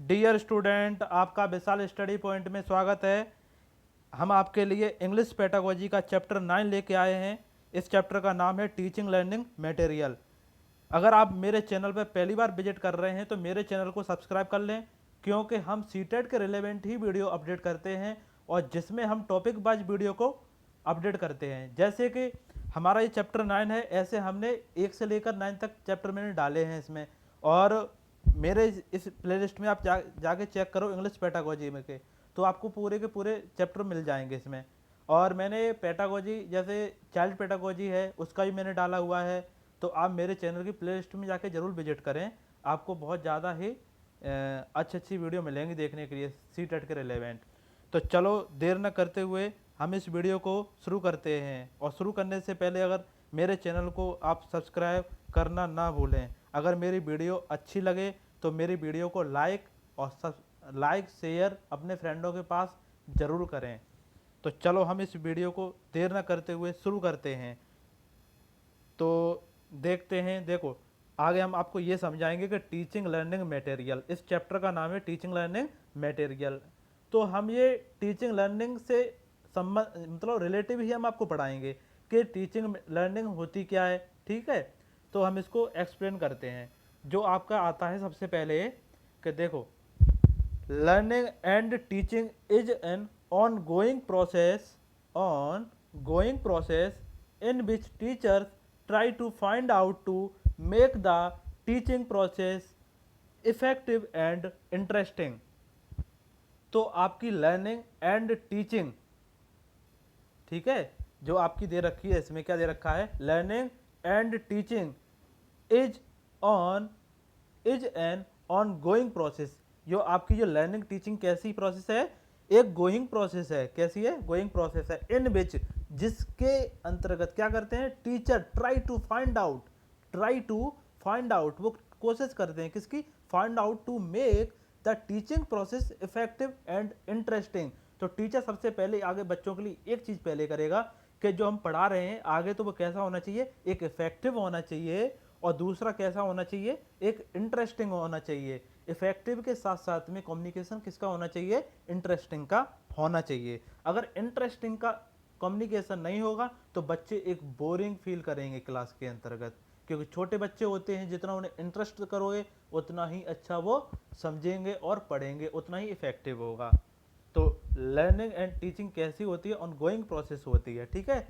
Dear student, आपका विशाल study point में स्वागत है। हम आपके लिए इंग्लिश पेडागोजी का चैप्टर 9 लेके आए हैं। इस चैप्टर का नाम है टीचिंग लर्निंग मटेरियल। अगर आप मेरे चैनल पर पहली बार विजिट कर रहे हैं तो मेरे चैनल को सब्सक्राइब कर लें, क्योंकि हम सीटेट के रिलेवेंट ही वीडियो अपडेट करते हैं और जिसमें हम टॉपिक वाइज वीडियो को अपडेट करते हैं। जैसे कि हमारा ये चैप्टर 9 है, ऐसे हमने 1 से लेकर 9 तक चैप्टर मैंने डाले हैं इसमें। और मेरे इस प्लेलिस्ट में आप जाके चेक करो इंग्लिश पेडागोजी में के, तो आपको पूरे के पूरे चैप्टर मिल जाएंगे इसमें। और मैंने पेडागोजी जैसे चाइल्ड पेडागोजी है उसका भी मैंने डाला हुआ है, तो आप मेरे चैनल की प्लेलिस्ट में जाके ज़रूर विजिट करें। आपको बहुत ज़्यादा ही अच्छी अच्छी वीडियो मिलेंगी देखने के लिए सीटेट के रिलेवेंट। तो चलो देर न करते हुए हम इस वीडियो को शुरू करते हैं। और शुरू करने से पहले अगर मेरे चैनल को आप सब्सक्राइब करना ना भूलें। अगर मेरी वीडियो अच्छी लगे तो मेरी वीडियो को लाइक शेयर अपने फ्रेंडों के पास ज़रूर करें। तो चलो हम इस वीडियो को देर न करते हुए शुरू करते हैं। तो देखते हैं, देखो आगे हम आपको ये समझाएंगे कि टीचिंग लर्निंग मटेरियल, इस चैप्टर का नाम है टीचिंग लर्निंग मटेरियल। तो हम ये टीचिंग लर्निंग से संबंध मतलब रिलेटिव ही हम आपको पढ़ाएंगे कि टीचिंग लर्निंग होती क्या है। ठीक है, तो हम इसको एक्सप्लेन करते हैं। जो आपका आता है सबसे पहले कि देखो, learning and teaching is an ongoing process in which teachers try to find out to make the teaching process effective and interesting। तो आपकी लर्निंग एंड टीचिंग, ठीक है, जो आपकी दे रखी है इसमें क्या दे रखा है, learning and teaching is an ongoing process. जो आपकी जो लर्निंग टीचिंग कैसी प्रोसेस है, एक गोइंग प्रोसेस है। कैसी है? गोइंग प्रोसेस है। इन विच, जिसके अंतर्गत क्या करते हैं, teacher try to find out, वो कोशिश करते हैं किसकी, find out to make the teaching process effective and interesting. तो टीचर सबसे पहले आगे बच्चों के लिए एक चीज पहले करेगा कि जो हम पढ़ा रहे हैं आगे तो वो कैसा होना चाहिए, एक इफेक्टिव होना चाहिए, और दूसरा कैसा होना चाहिए, एक इंटरेस्टिंग होना चाहिए। इफेक्टिव के साथ साथ में कम्युनिकेशन किसका होना चाहिए, इंटरेस्टिंग का होना चाहिए। अगर इंटरेस्टिंग का कम्युनिकेशन नहीं होगा तो बच्चे एक बोरिंग फील करेंगे क्लास के अंतर्गत, क्योंकि छोटे बच्चे होते हैं, जितना उन्हें इंटरेस्ट करोगे उतना ही अच्छा वो समझेंगे और पढ़ेंगे, उतना ही इफेक्टिव होगा। तो लर्निंग एंड टीचिंग कैसी होती है, ऑनगोइंग प्रोसेस होती है। ठीक है,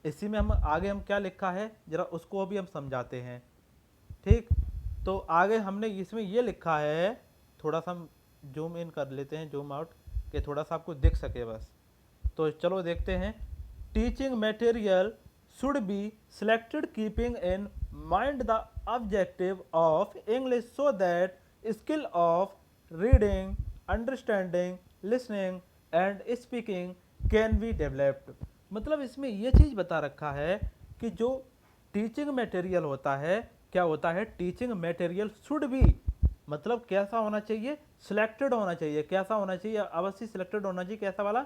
इसी में हम आगे हम क्या लिखा है जरा उसको अभी हम समझाते हैं। ठीक, तो आगे हमने इसमें ये लिखा है, थोड़ा सा हम जूम इन कर लेते हैं, जूम आउट, कि थोड़ा सा आपको दिख सके बस। तो चलो देखते हैं। Teaching material should be selected keeping in mind the objective of English so that skill of reading, understanding, listening and speaking can be developed. मतलब इसमें यह चीज बता रखा है कि जो टीचिंग मटेरियल होता है, क्या होता है, टीचिंग मटेरियल शुड बी, मतलब कैसा होना चाहिए, सिलेक्टेड होना चाहिए। कैसा होना चाहिए, अवश्य सिलेक्टेड होना चाहिए। कैसा वाला,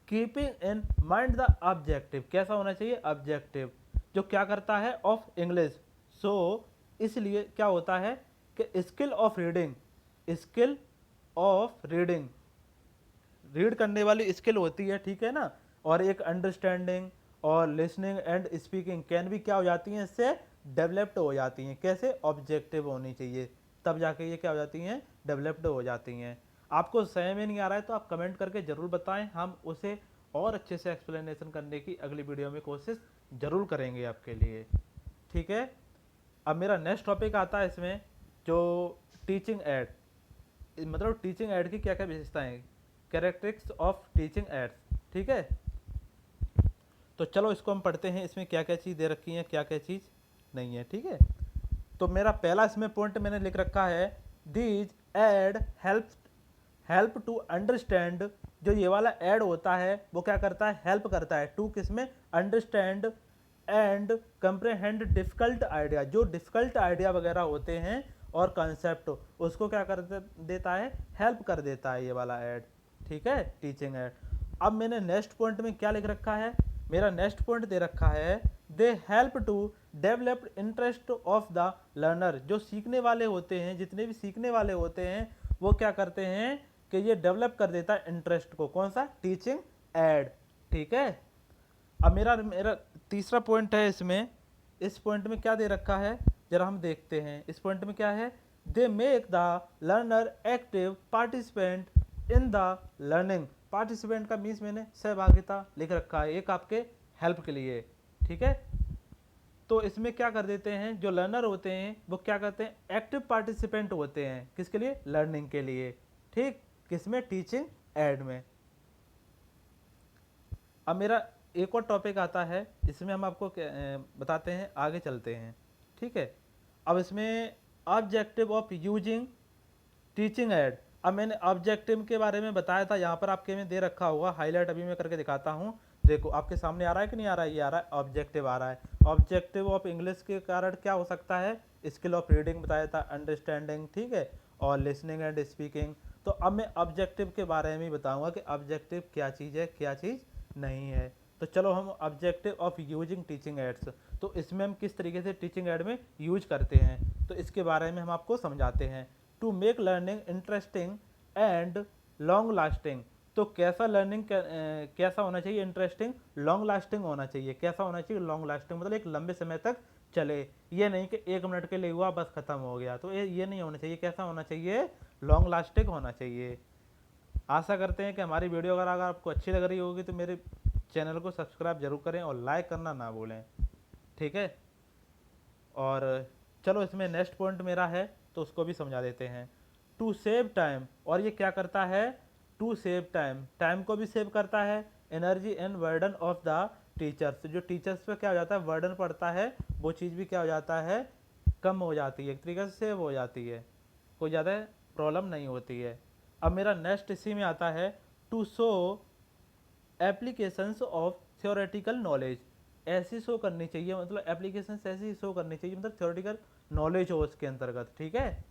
keeping in mind the objective, कैसा होना चाहिए, ऑब्जेक्टिव, जो क्या करता है, ऑफ इंग्लिश। सो इसलिए क्या होता है कि स्किल ऑफ रीडिंग, रीड करने वाली स्किल होती है, ठीक है ना, और एक अंडरस्टैंडिंग और लिसनिंग एंड स्पीकिंग कैन भी क्या हो जाती हैं, इससे डेवलप्ड हो जाती हैं। कैसे, ऑब्जेक्टिव होनी चाहिए, तब जाके ये क्या हो जाती हैं, डेवलप्ड हो जाती हैं। आपको समझ में नहीं आ रहा है तो आप कमेंट करके ज़रूर बताएं, हम उसे और अच्छे से एक्सप्लेनेशन करने की अगली वीडियो में कोशिश ज़रूर करेंगे आपके लिए। ठीक है, अब मेरा नेक्स्ट टॉपिक आता है इसमें, जो टीचिंग एड, मतलब टीचिंग एड की क्या क्या विशेषताएं, कैरेक्टरिस्टिक्स ऑफ टीचिंग एड्स। ठीक है, तो चलो इसको हम पढ़ते हैं, इसमें क्या क्या चीज़ दे रखी है, क्या क्या चीज़ नहीं है। ठीक है, तो मेरा पहला इसमें पॉइंट मैंने लिख रखा है, these aid help to understand. जो ये वाला एड होता है वो क्या करता है, हेल्प करता है टू, किसमें, अंडरस्टैंड एंड कंप्रेहेंड डिफिकल्ट आइडिया। जो डिफिकल्ट आइडिया वगैरह होते हैं और कंसेप्ट, उसको क्या कर देता है, हेल्प कर देता है ये वाला एड। ठीक है, टीचिंग एड। अब मैंने नेक्स्ट पॉइंट में क्या लिख रखा है, मेरा नेक्स्ट पॉइंट दे रखा है, they help to develop interest of the learner. जो सीखने वाले होते हैं, जितने भी सीखने वाले होते हैं, वो क्या करते हैं कि ये डेवलप कर देता है इंटरेस्ट को। कौन सा? Teaching add. ठीक है। अब मेरा मेरा तीसरा पॉइंट है इसमें। इस पॉइंट में क्या दे रखा है जरा हम देखते हैं। इस पॉइंट में क्या है? They make the learner active participant in the learning. Participant का मीन्स मैंने सहभागिता लिख रखा है, एक आपके हेल्प के लिए। ठीक है। तो इसमें क्या कर देते हैं, जो लर्नर होते हैं वो क्या करते हैं, एक्टिव पार्टिसिपेंट होते हैं। किसके लिए? लर्निंग के लिए। ठीक। किसमें? टीचिंग एड में। अब मेरा एक और टॉपिक आता है, इसमें हम आपको बताते हैं, आगे चलते हैं। ठीक है। अब इसमें objective of using teaching add. अब मैंने ऑब्जेक्टिव के बारे में बताया था, यहाँ पर आपके में दे रखा होगा, हाईलाइट अभी मैं करके दिखाता हूँ। देखो आपके सामने आ रहा है कि नहीं आ रहा है? ये आ रहा है, ऑब्जेक्टिव आ रहा है। ऑब्जेक्टिव ऑफ इंग्लिश के कारण क्या हो सकता है? स्किल ऑफ रीडिंग बताया था, अंडरस्टैंडिंग, ठीक है, और लिसनिंग एंड स्पीकिंग। तो अब मैं ऑब्जेक्टिव के बारे में बताऊंगा कि ऑब्जेक्टिव क्या चीज़ है, क्या चीज़ नहीं है। तो चलो हम objective of using teaching ads, तो इसमें हम किस तरीके से टीचिंग एड में यूज करते हैं, तो इसके बारे में हम आपको समझाते हैं। To make learning interesting and long lasting. तो कैसा लर्निंग कैसा होना चाहिए? इंटरेस्टिंग, लॉन्ग लास्टिंग होना चाहिए। कैसा होना चाहिए? लॉन्ग लास्टिंग, मतलब एक लंबे समय तक चले। ये नहीं कि 1 मिनट के लिए हुआ बस खत्म हो गया, तो ये नहीं होना चाहिए। कैसा होना चाहिए? लॉन्ग लास्टिंग होना चाहिए। आशा करते हैं कि हमारी वीडियो अगर आपको अच्छी लग रही होगी तो मेरे चैनल को सब्सक्राइब जरूर करें और लाइक करना ना भूलें। ठीक है। और चलो इसमें नेक्स्ट पॉइंट मेरा है तो उसको भी समझा देते हैं। टू सेव टाइम, और ये क्या करता है? टू सेव टाइम, टाइम को भी सेव करता है। Energy and burden of the teachers, जो टीचर्स पे क्या हो जाता है, बर्डन पड़ता है, वो चीज़ भी क्या हो जाता है, कम हो जाती है, एक तरीके से सेव हो जाती है, कोई ज़्यादा प्रॉब्लम नहीं होती है। अब मेरा नेक्स्ट इसी में आता है, to show applications of theoretical knowledge. ऐसी शो करनी चाहिए, मतलब एप्लीकेशंस ऐसी शो करनी चाहिए, मतलब थ्योरेटिकल नॉलेज हो उसके अंतर्गत। ठीक है।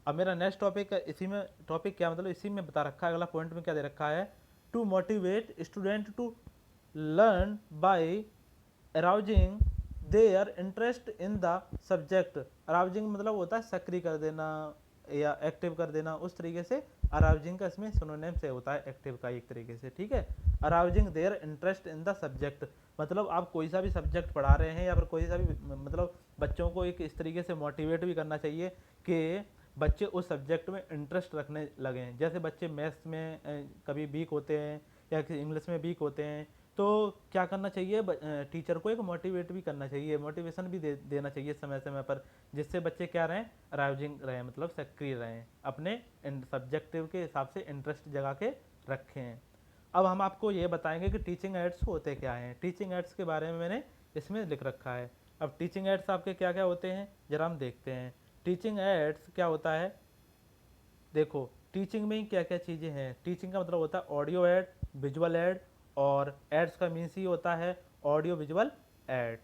अब मेरा नेक्स्ट टॉपिक इसी में, टॉपिक क्या मतलब इसी में बता रखा है, अगला पॉइंट में क्या दे रखा है, to motivate student to learn by arousing their interest in the subject. Arousing मतलब होता है सक्रिय कर देना या एक्टिव कर देना, उस तरीके से अराउजिंग का इसमें सिनोनिम से होता है एक्टिव का एक तरीके से। ठीक है। Arousing their interest in the subject, मतलब आप कोई सा भी सब्जेक्ट पढ़ा रहे हैं या फिर कोई सा भी, मतलब बच्चों को एक इस तरीके से मोटिवेट भी करना चाहिए कि बच्चे उस सब्जेक्ट में इंटरेस्ट रखने लगें। जैसे बच्चे मैथ्स में कभी वीक होते हैं या इंग्लिश में वीक होते हैं, तो क्या करना चाहिए, टीचर को एक मोटिवेट भी करना चाहिए, मोटिवेशन भी देना चाहिए समय समय पर, जिससे बच्चे क्या रहें, अराउजिंग रहें, मतलब सक्रिय रहें, अपने सब्जेक्टिव के हिसाब से इंटरेस्ट जगा के रखें। अब हम आपको ये बताएंगे कि टीचिंग एड्स होते क्या हैं। टीचिंग एड्स के बारे में मैंने इसमें लिख रखा है। अब टीचिंग एड्स आपके क्या क्या होते हैं जरा हम देखते हैं। टीचिंग एड्स क्या होता है, देखो टीचिंग में ही क्या क्या चीज़ें हैं। टीचिंग का मतलब होता है ऑडियो एड, विजुअल एड, और एड्स का मीन्स ही होता है ऑडियो विजुअल एड।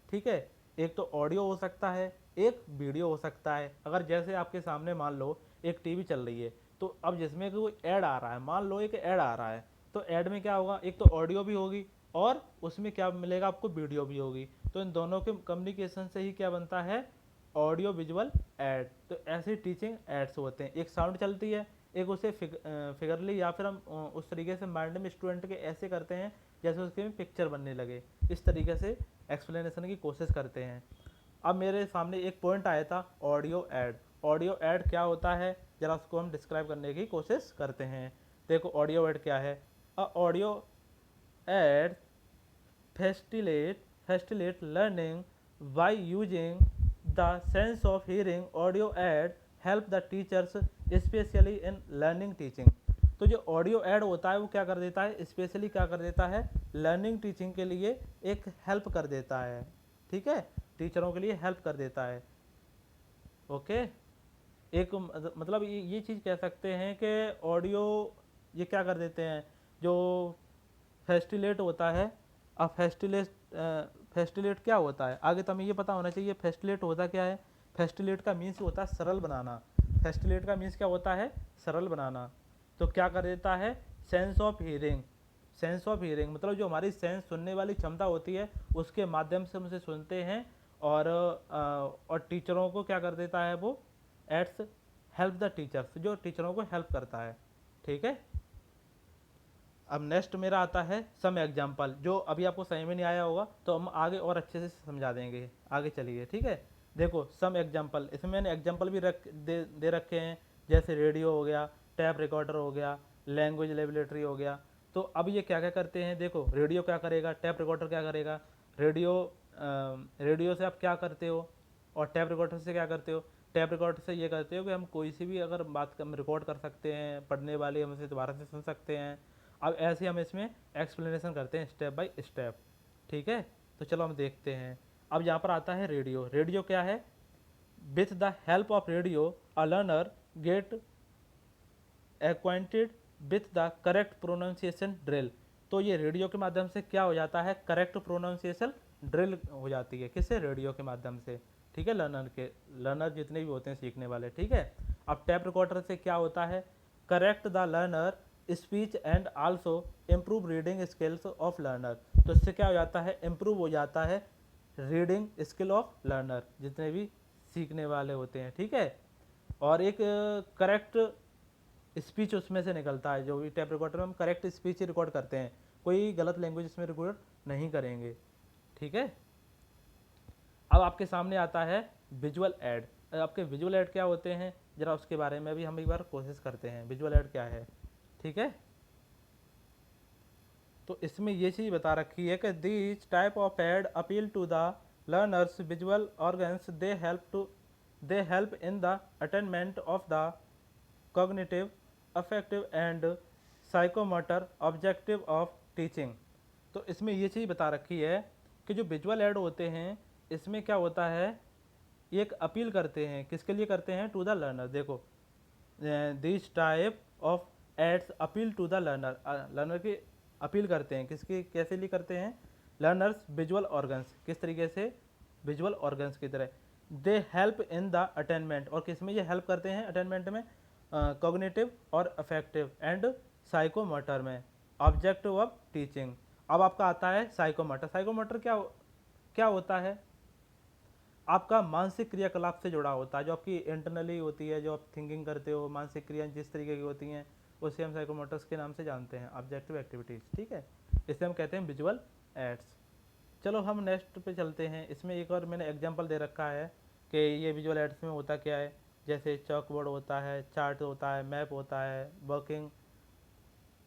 ठीक है। एक तो ऑडियो हो सकता है, एक वीडियो हो सकता है। अगर जैसे आपके सामने मान लो एक टीवी चल रही है, तो अब जिसमें कोई ऐड आ रहा है, मान लो एक ऐड आ रहा है, तो ऐड में क्या होगा, एक तो ऑडियो भी होगी और उसमें क्या मिलेगा आपको, वीडियो भी होगी। तो इन दोनों के कम्युनिकेशन से ही क्या बनता है, ऑडियो विजुअल एड। तो ऐसे टीचिंग एड्स होते हैं। एक साउंड चलती है, एक उसे फिगरली या फिर हम उस तरीके से माइंड में स्टूडेंट के ऐसे करते हैं जैसे उसके में पिक्चर बनने लगे, इस तरीके से एक्सप्लेनेशन की कोशिश करते हैं। अब मेरे सामने एक पॉइंट आया था ऑडियो ऐड। ऑडियो ऐड क्या होता है जरा उसको हम डिस्क्राइब करने की कोशिश करते हैं। देखो ऑडियो ऐड क्या है। Audio add facilitate learning by using the sense of hearing. Audio ad help the teachers especially in learning teaching। तो जो ऑडियो ऐड होता है वो क्या कर देता है, स्पेशली क्या कर देता है, लर्निंग टीचिंग के लिए एक हेल्प कर देता है। ठीक है। टीचरों के लिए हेल्प कर देता है। ओके। एक मतलब ये चीज़ कह सकते हैं कि ऑडियो ये क्या कर देते हैं, जो फेस्टिलेट होता है। अब फेस्टिलेट क्या होता है, आगे तो हमें ये पता होना चाहिए फेस्टिलेट होता क्या है। फेस्टिलेट का मीन्स होता है सरल बनाना। फेस्टिलेट का मीन्स क्या होता है, सरल बनाना। तो क्या कर देता है, sense of hearing. Sense of hearing मतलब जो हमारी सेंस, सुनने वाली क्षमता होती है, उसके माध्यम से हम उसे सुनते हैं। और टीचरों को क्या कर देता है, वो एड्स हेल्प द टीचर्स, जो टीचरों को हेल्प करता है। ठीक है, अब नेक्स्ट मेरा आता है सम एग्जाम्पल, जो अभी आपको समझ में नहीं आया होगा तो हम आगे और अच्छे से समझा देंगे। आगे चलिए, ठीक है। देखो सम एग्जाम्पल, इसमें मैंने एग्जाम्पल भी दे रखे हैं, जैसे रेडियो हो गया, टैप रिकॉर्डर हो गया, लैंग्वेज लेबोरेटरी हो गया। तो अब ये क्या क्या करते हैं, देखो रेडियो क्या करेगा, टैप रिकॉर्डर क्या करेगा। रेडियो रेडियो से आप क्या करते हो, और टैप रिकॉर्डर से क्या करते हो। टैप रिकॉर्डर से ये करते हो कि हम कोई सी भी अगर बात हम रिकॉर्ड कर सकते हैं, पढ़ने वाले हम उसे दोबारा से सुन सकते हैं। अब ऐसे हम इसमें एक्सप्लेनेशन करते हैं स्टेप बाय स्टेप। ठीक है, तो चलो हम देखते हैं। अब यहाँ पर आता है रेडियो। रेडियो क्या है, with the help of radio a learner get acquainted with the correct pronunciation drill. तो ये रेडियो के माध्यम से क्या हो जाता है, करेक्ट प्रोनाउंसिएशन ड्रिल हो जाती है। किससे, रेडियो के माध्यम से। ठीक है, लर्नर जितने भी होते हैं सीखने वाले। ठीक है, अब टैप रिकॉर्डर से क्या होता है, correct the learner speech and also improve reading skills of learner. तो इससे क्या हो जाता है, इम्प्रूव हो जाता है रीडिंग स्किल ऑफ लर्नर, जितने भी सीखने वाले होते हैं। ठीक है, और एक करेक्ट स्पीच उसमें से निकलता है। जो भी टैप रिकॉर्डर में हम करेक्ट स्पीच रिकॉर्ड करते हैं, कोई गलत लैंग्वेज इसमें रिकॉर्ड नहीं करेंगे। ठीक है, अब आपके सामने आता है विजुअल ऐड। आपके विजुअल ऐड क्या होते हैं, जरा उसके बारे में भी हम एक बार कोशिश करते हैं, विजुअल ऐड क्या है। ठीक है, तो इसमें ये चीज़ बता रखी है कि this type of aid appeal to the learners visual organs, they help in the attainment of the cognitive affective and psychomotor objective of teaching. तो इसमें ये चीज़ बता रखी है कि जो विजुअल ऐड होते हैं, इसमें क्या होता है, ये एक अपील करते हैं, किसके लिए करते हैं, टू द लर्नर। देखो this type of aids appeal to the learner, learner की अपील करते हैं, किसकी कैसे लिए करते हैं, लर्नर्स विजुअल ऑर्गन्स, किस तरीके से, विजुअल ऑर्गन्स की तरह। दे हेल्प इन द अटेनमेंट, और किस में ये हेल्प करते हैं अटेनमेंट में, कॉग्निटिव और अफेक्टिव एंड साइकोमोटर में, ऑब्जेक्टिव ऑफ टीचिंग। अब आपका आता है साइकोमोटर। साइकोमोटर क्या होता है, आपका मानसिक क्रियाकलाप से जुड़ा होता है, जो आपकी इंटरनली होती है, जो आप थिंकिंग करते हो, मानसिक क्रियाएं जिस तरीके की होती हैं, उसे हम साइकोमोटर्स के नाम से जानते हैं, ऑब्जेक्टिव एक्टिविटीज़। ठीक है, इसे हम कहते हैं विजुअल एड्स। चलो हम नेक्स्ट पे चलते हैं। इसमें एक और मैंने एग्जांपल दे रखा है कि ये विजुअल एड्स में होता क्या है, जैसे चॉक बोर्ड होता है, चार्ट होता है, मैप होता है, वर्किंग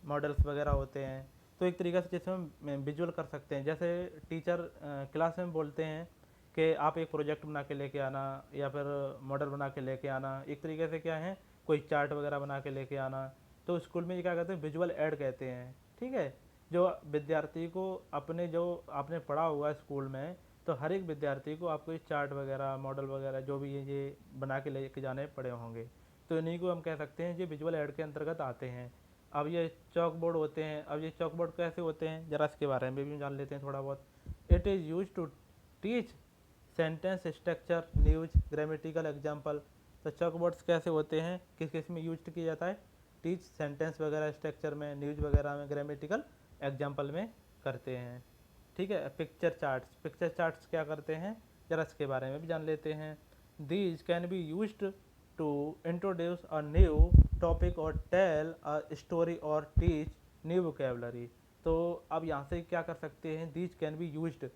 मॉडल्स वगैरह होते हैं। तो एक तरीके से जिसमें हम विजुअल कर सकते हैं, जैसे टीचर क्लास में बोलते हैं कि आप एक प्रोजेक्ट बना के लेके आना, या फिर मॉडल बना के लेके आना, एक तरीके से क्या है, कोई चार्ट वगैरह बना के लेके आना। तो स्कूल में ये क्या कहते हैं, विजुअल ऐड कहते हैं। ठीक है, जो विद्यार्थी को अपने, जो आपने पढ़ा हुआ स्कूल में, तो हर एक विद्यार्थी को आपको ये चार्ट वगैरह, मॉडल वगैरह जो भी ये बना के लेके जाने पड़े होंगे। तो इन्हीं को हम कह सकते हैं ये विजुअल ऐड के अंतर्गत आते हैं। अब ये चॉक बोर्ड होते हैं। अब ये चॉक बोर्ड कैसे होते हैं, जरा इसके बारे में भी जान लेते हैं थोड़ा बहुत। It is use to teach sentence structure, news, grammatical example. तो चॉक बोर्ड्स कैसे होते हैं, किस किस में यूज किया जाता है, टीच सेंटेंस वगैरह स्ट्रक्चर में, न्यूज वगैरह में, ग्रामेटिकल एग्जाम्पल में करते हैं। ठीक है, पिक्चर चार्ट्स क्या करते हैं, जरा इसके बारे में भी जान लेते हैं। These can be used to introduce a new topic और टेल अ स्टोरी और टीच न्यू वोकेबलरी। तो अब यहाँ से क्या कर सकते हैं, these can be used,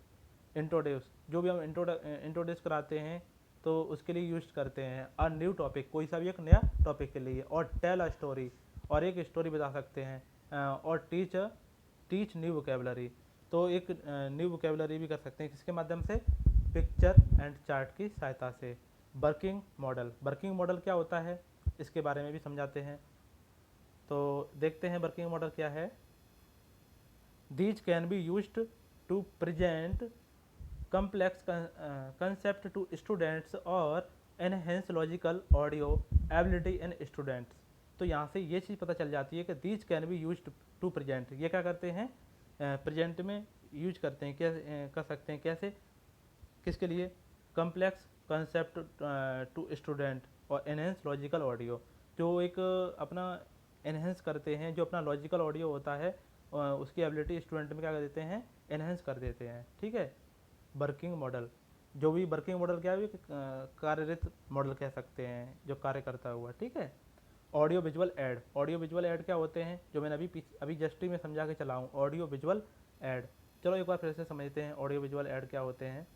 introduce, जो भी हम इंट्रोड्यूस कराते हैं तो उसके लिए यूज करते हैं। अ न्यू टॉपिक, कोई सा भी एक नया टॉपिक के लिए, और टेल अ स्टोरी, और एक स्टोरी बता सकते हैं, और टीच न्यू वोकेबलरी। तो एक न्यू वोकेबलरी भी कर सकते हैं, किसके माध्यम से, पिक्चर एंड चार्ट की सहायता से। वर्किंग मॉडल क्या होता है, इसके बारे में भी समझाते हैं। तो देखते हैं वर्किंग मॉडल क्या है। These can be used to present complex concept to students और enhance logical audio ability in students। तो यहाँ से ये चीज़ पता चल जाती है कि these can be used to present, ये क्या करते हैं, प्रेजेंट में यूज करते हैं, कैसे कर सकते हैं, कैसे, किसके लिए, कम्प्लेक्स कंसेप्ट टू स्टूडेंट और एनहेंस लॉजिकल ऑडियो, जो एक अपना एनहेंस करते हैं, जो अपना लॉजिकल ऑडियो होता है उसकी एबिलिटी स्टूडेंट में क्या कर देते हैं, एनहेंस कर देते हैं। ठीक है, वर्किंग मॉडल। जो भी वर्किंग मॉडल क्या है, कार्यरत मॉडल कह सकते हैं, जो कार्य करता हुआ, ठीक है। Audio visual add, audio visual add क्या होते हैं, जो मैंने अभी जस्ट ही में समझा के चला हूँ, ऑडियो विजुअल ऐड। चलो एक बार फिर से समझते हैं ऑडियो विजुअल ऐड क्या होते हैं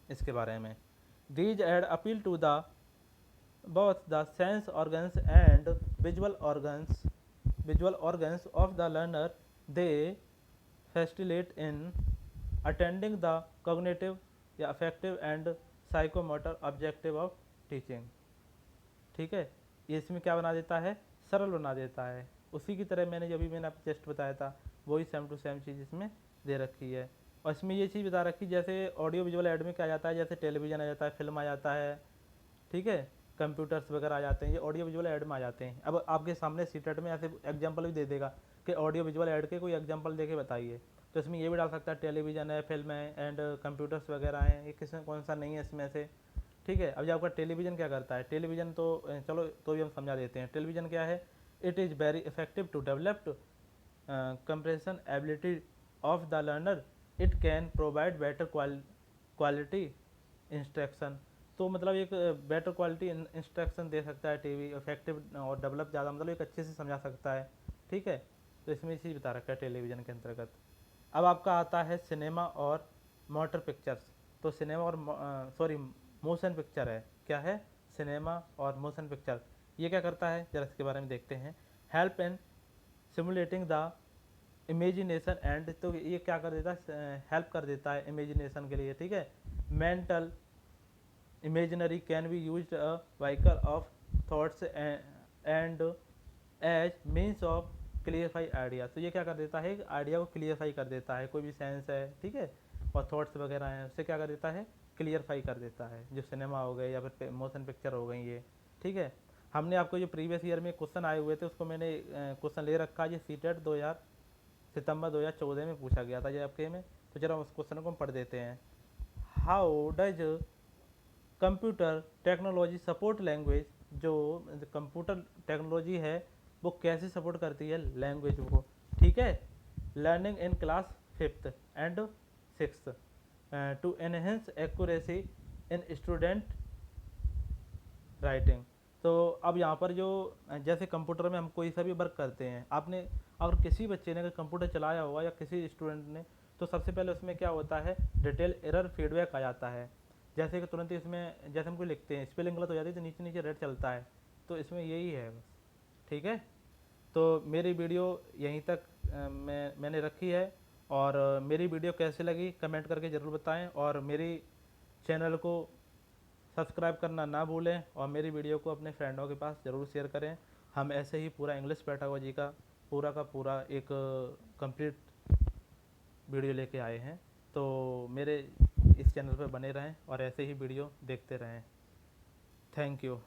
इसके बारे में। These aid appeal to the both the sense organs and visual organs of the learner. They facilitate in attending the cognitive, affective and psychomotor objective of teaching, ठीक है। ये इसमें क्या बना देता है, सरल बना देता है। उसी की तरह मैंने आपको जस्ट बताया था, वही सेम टू सेम चीज़ इसमें दे रखी है। और इसमें ये चीज़ बता रखी, जैसे ऑडियो विजुअल ऐड में क्या आ जाता है, जैसे टेलीविज़न आ जाता है, फिल्म आ जाता है, ठीक है, कंप्यूटर्स वगैरह आ जाते हैं, ये ऑडियो विजुअल ऐड में आ जाते हैं। अब आपके सामने सीटेट में ऐसे एग्जांपल भी दे देगा कि ऑडियो विजुअल ऐड के कोई एग्जांपल दे के बताइए, तो इसमें ये भी डाल सकता है टेलीविज़न है, फिल्म है एंड कंप्यूटर्स वगैरह हैं, ये किसमें कौन सा नहीं है इसमें से, ठीक है। अब जब आपका टेलीविज़न क्या करता है, टेलीविज़न तो चलो तो भी हम समझा देते हैं। टेलीविज़न क्या है, it is very effective to develop comprehension ability of the learner, it can provide better quality instruction. तो मतलब एक बेटर क्वालिटी इंस्ट्रक्शन दे सकता है टीवी, इफेक्टिव और डेवलप ज़्यादा, मतलब एक अच्छे से समझा सकता है, ठीक है। तो इसमें ये चीज़ बता रखा है टेलीविज़न के अंतर्गत। अब आपका आता है सिनेमा और मोटर पिक्चर्स। तो सिनेमा और मोशन पिक्चर है, क्या है, सिनेमा और मोशन पिक्चर। ये क्या करता है, जरा इसके बारे में देखते हैं। Help in simulating the imagination and, तो ये क्या कर देता है, हेल्प कर देता है इमेजिनेशन के लिए, ठीक है। Mental imaginary can be used a vehicle of thoughts and as means of clarify idea। तो ये क्या कर देता है, आइडिया को क्लियरफाई कर देता है, कोई भी सेंस है, ठीक है, और थॉट्स वगैरह हैं, उससे क्या कर देता है, क्लियरफाई कर देता है। जो सिनेमा हो गए या फिर मोशन पिक्चर हो गई ये, ठीक है। हमने आपको जो प्रीवियस ईयर में क्वेश्चन आए हुए थे उसको मैंने क्वेश्चन ले रखा है, ये सीटेट 2000 सितंबर 2014 में पूछा गया था ये आपके में। तो जरा उस क्वेश्चन को हम पढ़ देते हैं। How does computer technology support language, जो कंप्यूटर टेक्नोलॉजी है वो कैसे सपोर्ट करती है लैंग्वेज को, ठीक है। Learning in class 5th and 6th to enhance accuracy in student writing. तो अब यहाँ पर जो जैसे कंप्यूटर में हम कोई सा भी वर्क करते हैं, आपने अगर किसी बच्चे ने अगर कंप्यूटर चलाया होगा या किसी स्टूडेंट ने, तो सबसे पहले उसमें क्या होता है, डिटेल एरर फीडबैक आ जाता है। जैसे कि तुरंत ही इसमें जैसे हम कोई लिखते हैं स्पेलिंग गलत हो जाती है तो नीचे नीचे रेड चलता है, तो इसमें यही है बस, ठीक है। तो मेरी वीडियो यहीं तक मैंने रखी है, और मेरी वीडियो कैसी लगी कमेंट करके ज़रूर बताएं, और मेरी चैनल को सब्सक्राइब करना ना भूलें, और मेरी वीडियो को अपने फ्रेंडों के पास ज़रूर शेयर करें। हम ऐसे ही पूरा इंग्लिश पेडागोजी का पूरा एक कंप्लीट वीडियो लेके आए हैं। तो मेरे इस चैनल पर बने रहें और ऐसे ही वीडियो देखते रहें। Thank you.